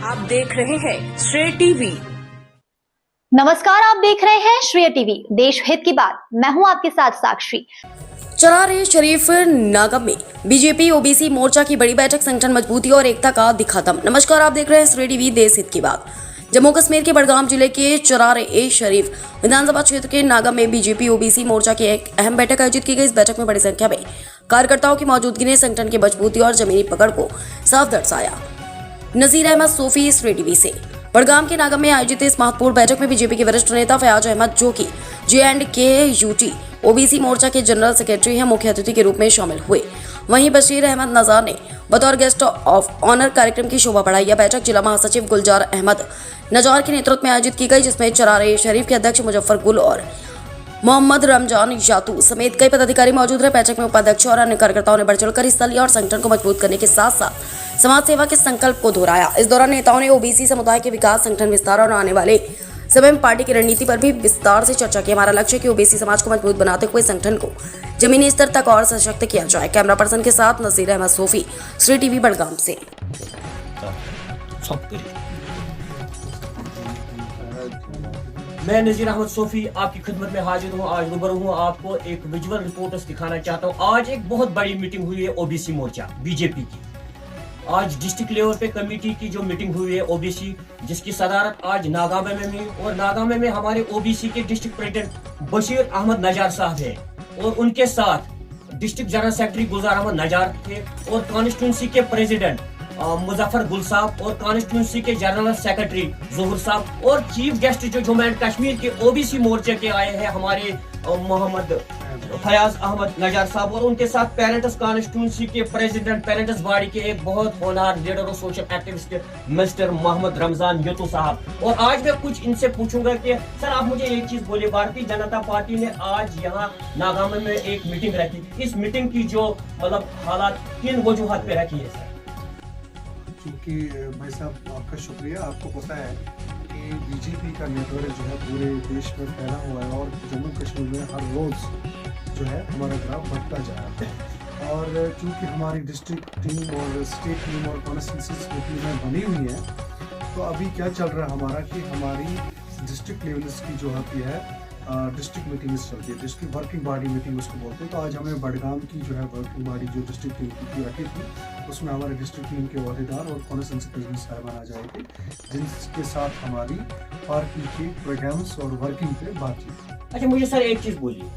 आप देख रहे हैं श्रेय टीवी। नमस्कार, आप देख रहे हैं श्रेय टीवी, देश हित की बात। मैं हूं आपके साथ साक्षी। चरार शरीफ नागम में बीजेपी ओबीसी मोर्चा की बड़ी बैठक, संगठन मजबूती और एकता का दिखा दम। नमस्कार, आप देख रहे हैं श्रेय टीवी, देश हित की बात। जम्मू कश्मीर के बड़गाम जिले के चरार शरीफ विधानसभा क्षेत्र के नागम में बीजेपी ओबीसी मोर्चा की एक अहम बैठक आयोजित की गई। इस बैठक में बड़ी संख्या में कार्यकर्ताओं की मौजूदगी ने संगठन की मजबूती और जमीनी पकड़ को साफ दर्शाया। नजीर अहमद सोफी, श्रेय टीवी से। बड़गाम के नागम में आयोजित इस महत्वपूर्ण बैठक में बीजेपी के वरिष्ठ नेता फयाज अहमद, जो कि JNK-UT ओबीसी मोर्चा के जनरल सेक्रेटरी हैं, मुख्य अतिथि के रूप में शामिल हुए। वहीं बशीर अहमद नजार ने बतौर गेस्ट ऑफ ऑनर कार्यक्रम की शोभा बढ़ाई। यह बैठक जिला महासचिव गुलजार अहमद नजार के नेतृत्व में आयोजित की गई, जिसमें चरार शरीफ के अध्यक्ष मुजफ्फर गुल और मोहम्मद रमजान यातू समेत कई पदाधिकारी मौजूद रहे। बैठक में उपाध्यक्ष और अन्य कार्यकर्ताओं ने बढ़ चढ़कर हिस्सा लिया और संगठन को मजबूत करने के साथ साथ समाज सेवा के संकल्प को दोहराया। इस दौरान नेताओं ने ओबीसी समुदाय के विकास, संगठन विस्तार और आने वाले समय में पार्टी की रणनीति पर भी विस्तार से चर्चा की। हमारा लक्ष्य है कि ओबीसी समाज को मजबूत बनाते हुए संगठन को जमीनी स्तर तक और सशक्त किया जाए। कैमरा पर्सन के साथ नजीर अहमद सोफी, श्रेय टीवी, बड़गाम से। मैं नजीर अहमद सोफी आपकी खिदमत में हाजिर हूँ। आज रूबरू हूँ, आपको एक विजुअल रिपोर्ट्स दिखाना चाहता हूँ। आज एक बहुत बड़ी मीटिंग हुई है ओबीसी मोर्चा बीजेपी की। आज डिस्ट्रिक्ट लेवल पे कमेटी की जो मीटिंग हुई है ओबीसी, जिसकी सदारत आज नागामे में हुई, और नागामे में हमारे ओबीसी के डिस्ट्रिक्ट प्रेसिडेंट बशीर अहमद नजार साहब है, और उनके साथ डिस्ट्रिक्ट जनरल सेक्रेटरी गुलजार अहमद नजार थे, और कॉन्स्टिट्यूंसी के प्रेसिडेंट मुजफ्फर गुल साहब, और कॉन्स्टिट्यूंसी के जनरल सेक्रेटरी जोहर साहब, और चीफ गेस्ट जो जम्मू एंड कश्मीर के ओबीसी मोर्चे के आए हैं हमारे मोहम्मद फयाज अहमद नजार साहब, और उनके साथ पेरेंट्स कॉन्स्टिट्यूंसी के प्रेसिडेंट, पेरेंट्स बॉडी के एक बहुत होनहार लीडर और social activist mister Mohammad Ramzan Yatoo साहब। और आज मैं कुछ इनसे पूछूंगा कि सर आप मुझे एक चीज बोलिए, भारतीय जनता पार्टी ने आज यहाँ नागाम में एक मीटिंग रखी, इस मीटिंग की जो मतलब हालात किन वजूहात पे रखी है सर? क्योंकि भाई साहब आपका शुक्रिया। आपको पता है कि बीजेपी का नेटवर्क जो है पूरे देश में फैला हुआ है, और जम्मू कश्मीर में हर रोज़ जो है हमारा ग्राफ बढ़ता जा रहा है। और चूँकि हमारी डिस्ट्रिक्ट टीम और स्टेट टीम और कॉन्स्टिट्यूंसी टीमें बनी हुई हैं, तो अभी क्या चल रहा है हमारा कि हमारी डिस्ट्रिक्ट लेवल्स की जो होती है डिस्ट्रिक्ट मीटिंग चलती है, डिस्ट्रिक्ट वर्किंग बॉडी मीटिंग उसको बोलते हैं। तो आज हमें बड़गाम की जो है वर्किंग बॉडी जो डिस्ट्रिक्ट टीम की रखी थी, उसमें हमारे डिस्ट्रिक्ट टीम के अहदेदार और कॉन्स्टिट्यूंसी प्रेसिडेंट साहिबान आ जाए थे, जिनके साथ हमारी पार्टी के प्रोग्राम्स और वर्किंग पे बातचीत। अच्छा, मुझे सर एक चीज बोलिए,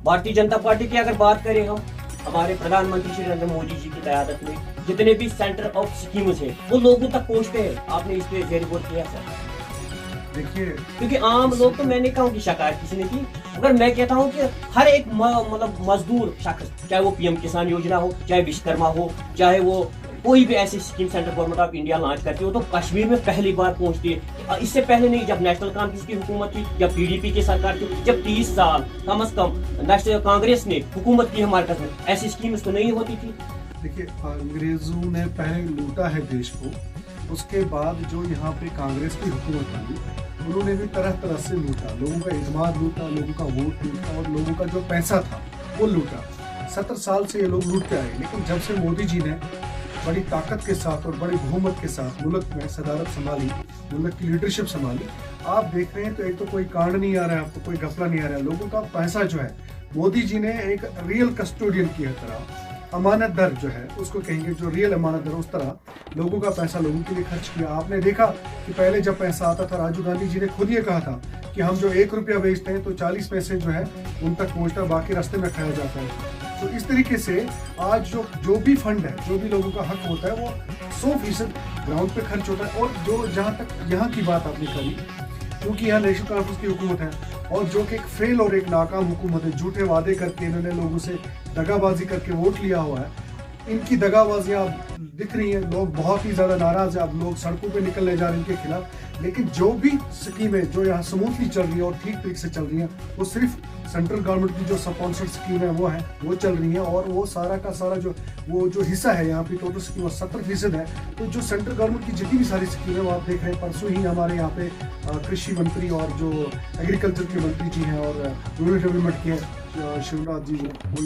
भारतीय जनता पार्टी की अगर बात करें हम, हमारे प्रधानमंत्री श्री नरेंद्र मोदी जी की क़यादत में जितने भी सेंटर ऑफ स्कीम्स है वो लोगों तक पहुंचते हैं, आपने इस पे गौर किया सर? देखिए, क्योंकि आम लोग तो मैंने कहा कि शिकायत किसी ने की, अगर मैं कहता हूँ कि हर एक मतलब मजदूर शख्स, चाहे वो PM किसान योजना हो, चाहे विश्वकर्मा हो, चाहे वो कोई भी ऐसी scheme central government of India launch करती हो, तो कश्मीर में पहली बार पहुंचती है। इससे पहले नहीं, जब नेशनल कांग्रेस की हुकूमत थी या PDP की सरकार थी, जब 30 साल कम अज कम नेशनल कांग्रेस ने हुकूमत की हमारे पास में, ऐसी स्कीम तो नहीं होती थी। देखिए, अंग्रेजों ने पहले लूटा है देश को, उसके बाद जो यहाँ पे कांग्रेस की हुकूमत बनी, उन्होंने भी तरह तरह से लूटा, लोगों का एतमाद लूटा, लोगों का वोट लूटा, और लोगों का जो पैसा था वो लूटा। 70 साल से ये लोग लूटते आए, लेकिन जब से मोदी जी ने बड़ी ताकत के साथ और बड़ी बहुमत के साथ मुल्क में सदारत संभाली, मुल्क की लीडरशिप संभाली, आप देख रहे हैं तो एक तो कोई कांड नहीं आ रहा है, आपको कोई गफला नहीं आ रहा है। लोगों का पैसा जो है मोदी जी ने एक रियल कस्टोडियन की तरह, अमानत दर जो है उसको कहेंगे, जो रियल अमानत दर, उस तरह लोगों का पैसा लोगों के लिए खर्च किया। आपने देखा कि पहले जब पैसा आता था, राजीव गांधी जी ने खुद ये कहा था कि हम जो 1 रुपया बेचते हैं तो 40 पैसे जो है उन तक पहुंचता, बाकी रास्ते में खाया जाता है। तो इस तरीके से आज जो भी फंड है, जो भी लोगों का हक होता है, वो 100% ग्राउंड पे खर्च होता है। और जो जहाँ तक यहाँ की बात आपने करी, क्योंकि यहाँ नेशनल कॉन्फ्रेंस की हुकूमत है, और जो कि एक फेल और एक नाकाम हुकूमत है, झूठे वादे करके इन्होंने लोगों से दगाबाजी करके वोट लिया हुआ है। इनकी दगाबाजियाँ दिख रही हैं, लोग बहुत ही ज़्यादा नाराज़ है, अब लोग सड़कों पे निकलने जा रहे हैं इनके खिलाफ। लेकिन जो भी स्कीमें जो यहाँ स्मूथली चल रही है और ठीक तरीके से चल रही हैं, वो सिर्फ सेंट्रल गवर्नमेंट की जो स्पॉन्सर्ड स्कीम है वो चल रही है, और वो सारा का सारा वो जो हिस्सा है यहाँ पे टोटल स्कीम 70% है। तो जो सेंट्रल गवर्नमेंट की जितनी भी सारी स्कीम है वो आप देख रहे हैं। परसों ही हमारे यहाँ पे कृषि मंत्री और जो एग्रीकल्चर के मंत्री जी हैं और रूरल डेवलपमेंट के शिवराज जी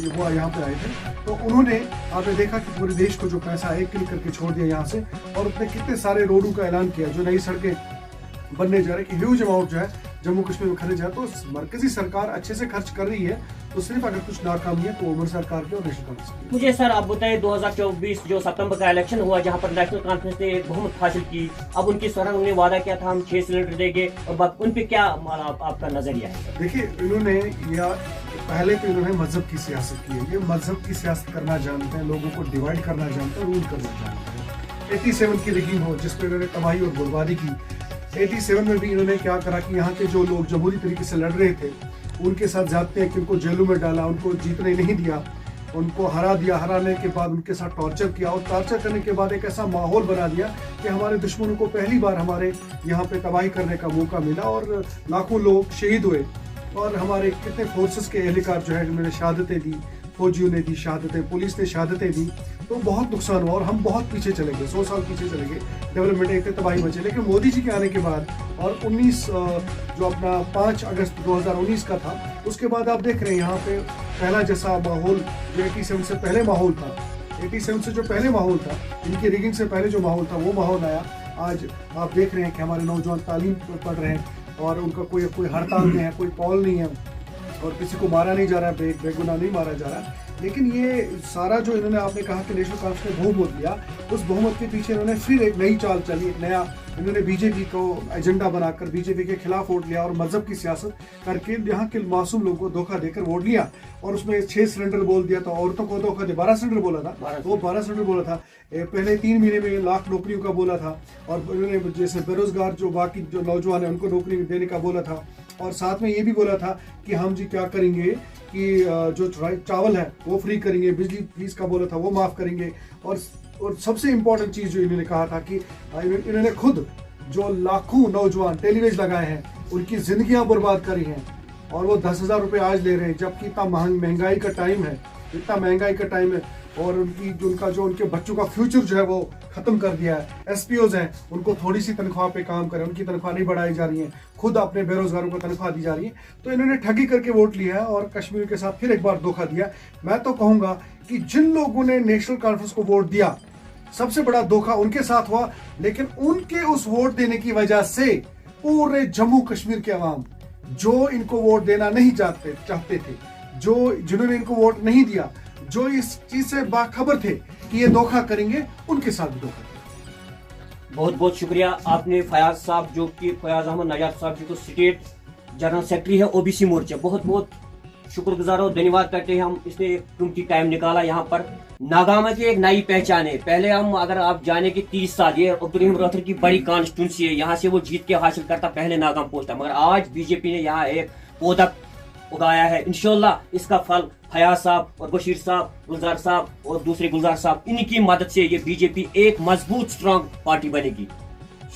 वो यहाँ पे आए थे। तो उन्होंने आपने देखा कि पूरे देश को जो पैसा एक क्लिक करके छोड़ दिया यहाँ से, और उसने कितने सारे रोडों का ऐलान किया, जो नई सड़कें बनने जा रही है, कि ह्यूज अमाउंट जो है जम्मू कश्मीर में खर्च है। तो मरकजी सरकार अच्छे से खर्च कर रही है, तो सिर्फ अगर कुछ नाकामी है तो उमर सरकार की और नेशनल कॉन्फ्रेंस की। मुझे सर आप बताइए 2024 जो सितंबर का इलेक्शन हुआ जहां पर नेशनल कॉन्फ्रेंस ने बहुमत हासिल की, अब उनकी सरकार उन्होंने वादा किया था हम 6 सिलेंडर देंगे, और उन पे क्या आपका नजरिया है? देखिए, इन्होंने पहले तो इन्होंने मजहब की सियासत की है। ये मजहब की सियासत करना जानते हैं, लोगों को डिवाइड करना जानते हैं, रूल करना जानते हैं। 87 की रिगिंग हो जिसमें इन्होंने तबाही और बर्बादी की। 87 में भी इन्होंने क्या करा कि यहाँ के जो लोग जमहूरी तरीके से लड़ रहे थे उनके साथ जाते हैं कि उनको जेलों में डाला, उनको जीतने नहीं दिया, उनको हरा दिया। हराने के बाद उनके साथ टॉर्चर किया, और टॉर्चर करने के बाद एक ऐसा माहौल बना दिया कि हमारे दुश्मनों को पहली बार हमारे यहाँ पे तबाही करने का मौका मिला, और लाखों लोग शहीद हुए। और हमारे कितने फोर्सेस के एहलकार जो है उन्होंने शहादतें दी, फौजियों ने दी शहादतें, पुलिस ने शहादतें दी। तो बहुत नुकसान हुआ और हम बहुत पीछे चले गए, 100 साल पीछे चले गए, डेवलपमेंट एक तबाही मची। लेकिन मोदी जी के आने के बाद और 19 जो अपना 5 अगस्त 2019 का था, उसके बाद आप देख रहे हैं यहाँ पे पहला जैसा माहौल जो 87 से पहले माहौल था, 87 से जो पहले माहौल था, इनकी रिगिंग से पहले जो माहौल था वो माहौल आया। आज आप देख रहे हैं कि हमारे नौजवान तालीम पढ़ रहे हैं और उनका कोई हड़ताल नहीं है, कोई कॉल नहीं है, और किसी को मारा नहीं जा रहा है, बेगुनाह नहीं मारा जा रहा। लेकिन ये सारा जो इन्होंने आपने कहा कि नेशनल कॉन्फ्रेंस ने बहुमत दिया, उस बहुमत के पीछे इन्होंने फिर एक नई चाल चली, एक नया इन्होंने बीजेपी को एजेंडा बनाकर बीजेपी के खिलाफ वोट लिया और मजहब की सियासत करके यहाँ के मासूम लोगों को धोखा देकर वोट लिया। और उसमें 6 सिलेंडर बोल दिया, तो औरतों को धोखा दे 12 सिलेंडर बोला था, वो 12 सिलेंडर बोला था। पहले 3 महीने में 1 लाख नौकरियों का बोला था, और उन्होंने जैसे बेरोजगार जो बाकी जो नौजवान है उनको नौकरी देने का बोला था। और साथ में ये भी बोला था कि हम जी क्या करेंगे कि जो चावल है वो फ्री करेंगे, बिजली फीस का बोला था वो माफ करेंगे। और सबसे इम्पोर्टेंट चीज जो इन्होंने कहा था कि इन्होंने खुद जो लाखों नौजवान टेलीविजन लगाए हैं उनकी जिंदगियां बर्बाद करी हैं, और वो 10,000 रुपये आज ले रहे हैं, जबकि इतना महंगाई का टाइम है, इतना महंगाई का टाइम है, और उनके बच्चों का फ्यूचर जो है वो खत्म कर दिया है। एसपीओज हैं, उनको थोड़ी सी तनख्वाह पे काम करें, उनकी तनख्वाह नहीं बढ़ाई जा रही है, खुद अपने बेरोजगारों को तनख्वाह दी जा रही है। तो इन्होंने ठगी करके वोट लिया है और कश्मीर के साथ फिर एक बार धोखा दिया। मैं तो कहूंगा कि जिन लोगों ने नेशनल कॉन्फ्रेंस को वोट दिया, सबसे बड़ा धोखा उनके साथ हुआ। लेकिन उनके उस वोट देने की वजह से पूरे जम्मू कश्मीर के अवाम जो इनको वोट देना नहीं चाहते थे, जिन्होंने इनको वोट नहीं दिया, जो इस चीज से बाखबर थे कि ये धोखा करेंगे, उनके साथ भी धोखा किया। बहुत बहुत शुक्रिया। आपने फयाज साहब जो कि फयाज अहमद नजात साहब जी को स्टेट जनरल सेक्रेटरी है ओबीसी मोर्चा, बहुत बहुत शुक्रगुजार और धन्यवाद करते हैं हम, इसने कीमती टाइम निकाला। यहाँ पर नागामा की एक नई पहचान है। पहले हम अगर आप जाने की 30 साल, ये अब्दुल रहीम की बड़ी कॉन्स्टिट्यूंसी है, यहाँ से वो जीत के हासिल करता, पहले नागाम पहुंचता, मगर आज बीजेपी ने यहाँ एक पौधा उगाया है। इंशाल्लाह इसका फल फयाज साहब और बशीर साहब, गुलजार साहब और दूसरे गुलजार साहब, इनकी मदद से ये बीजेपी एक मजबूत स्ट्रांग पार्टी बनेगी।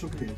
शुक्रिया।